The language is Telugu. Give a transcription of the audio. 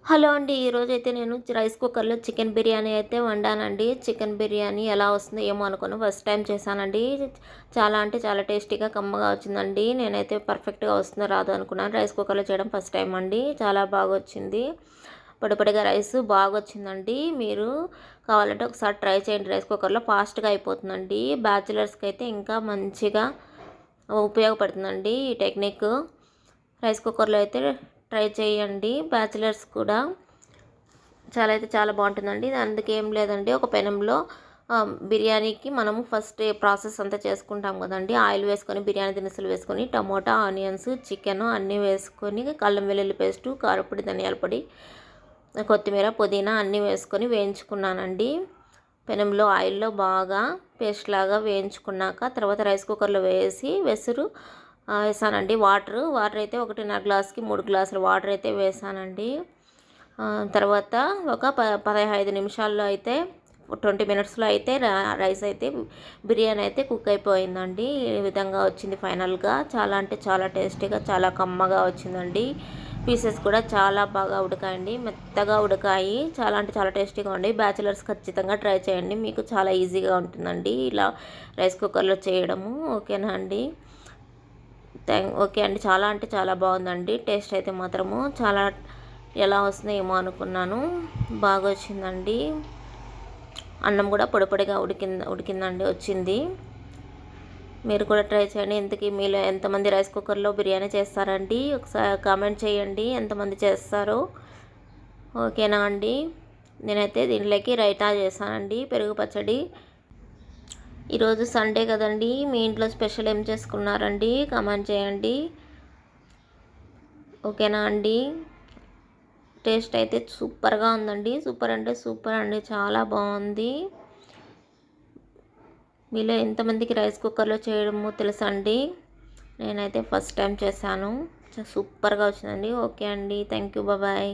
హలో అండి. ఈరోజైతే నేను రైస్ కుక్కర్‌లో చికెన్ బిర్యానీ అయితే వండానండి. చికెన్ బిర్యానీ ఎలా వస్తుందో ఏమో అనుకోని ఫస్ట్ టైం చేశానండి. చాలా అంటే చాలా టేస్టీగా, కమ్మగా వచ్చిందండి. నేనైతే పర్ఫెక్ట్‌గా వస్తుందో రాదో అనుకున్నాను. రైస్ కుక్కర్‌లో చేయడం ఫస్ట్ టైం అండి. చాలా బాగొచ్చింది. పొడి పొడిగా రైస్ బాగొచ్చిందండి. మీరు కావాలంటే ఒకసారి ట్రై చేయండి రైస్ కుక్కర్‌లో. ఫాస్ట్‌గా అయిపోతుందండి. బ్యాచిలర్స్‌కి అయితే ఇంకా మంచిగా ఉపయోగపడుతుందండి ఈ టెక్నిక్. రైస్ కుక్కర్‌లో అయితే ట్రై చేయండి. బ్యాచిలర్స్ కూడా చాలా అయితే చాలా బాగుంటుందండి. అందుకేం లేదండి, ఒక పెనంలో బిర్యానీకి మనము ఫస్ట్ ప్రాసెస్ అంతా చేసుకుంటాం కదండి. ఆయిల్ వేసుకొని, బిర్యానీ దినుసులు వేసుకొని, టమోటా, ఆనియన్స్, చికెన్ అన్నీ వేసుకొని, అల్లం వెల్లుల్లి పేస్టు, కారపొడి, ధనియాల పొడి, కొత్తిమీర, పుదీనా అన్నీ వేసుకొని వేయించుకున్నానండి. పెనంలో ఆయిల్లో బాగా పేస్ట్ లాగా వేయించుకున్నాక తర్వాత రైస్ కుక్కర్లో వేసి వేసానండి. వాటర్ అయితే 1.5 గ్లాస్కి 3 గ్లాసుల వాటర్ అయితే వేసానండి. తర్వాత ఒక 15 నిమిషాల్లో అయితే 20 మినిట్స్లో అయితే రైస్ అయితే బిర్యానీ అయితే కుక్ అయిపోయిందండి. ఈ విధంగా వచ్చింది ఫైనల్గా. చాలా అంటే చాలా టేస్టీగా, చాలా కమ్మగా వచ్చిందండి. పీసెస్ కూడా చాలా బాగా ఉడకాయండి, మెత్తగా ఉడకాయి. చాలా అంటే చాలా టేస్టీగా ఉండి, బ్యాచిలర్స్ ఖచ్చితంగా ట్రై చేయండి. మీకు చాలా ఈజీగా ఉంటుందండి ఇలా రైస్ కుక్కర్లో చేయడము. ఓకేనా అండి? ఓకే అండి. చాలా అంటే చాలా బాగుందండి. టేస్ట్ అయితే మాత్రము చాలా ఎలా వస్తుందో ఏమో అనుకున్నాను. బాగా వచ్చిందండి. అన్నం కూడా పొడి పొడిగా ఉడికిందండి, వచ్చింది. మీరు కూడా ట్రై చేయండి. ఇంతకీ మీలో ఎంతమంది రైస్ కుక్కర్లో బిర్యానీ చేస్తారండి? ఒకసారి కామెంట్ చేయండి ఎంతమంది చేస్తారో. ఓకేనా అండి? నేనైతే దీనిలోకి రైతా చేశానండి, పెరుగు పచ్చడి. ఈరోజు సండే కదండి, మీ ఇంట్లో స్పెషల్ ఏం చేసుకున్నారండి? కామెంట్ చేయండి. ఓకేనా అండి? టేస్ట్ అయితే సూపర్గా ఉందండి. సూపర్ అంటే సూపర్ అండి, చాలా బాగుంది. మీలో ఎంతమందికి రైస్ కుక్కర్లో చేయడమో తెలుసా అండి? నేనైతే ఫస్ట్ టైం చేశాను. సూపర్గా వచ్చిందండి. ఓకే అండి, థ్యాంక్ యూ, బాయ్.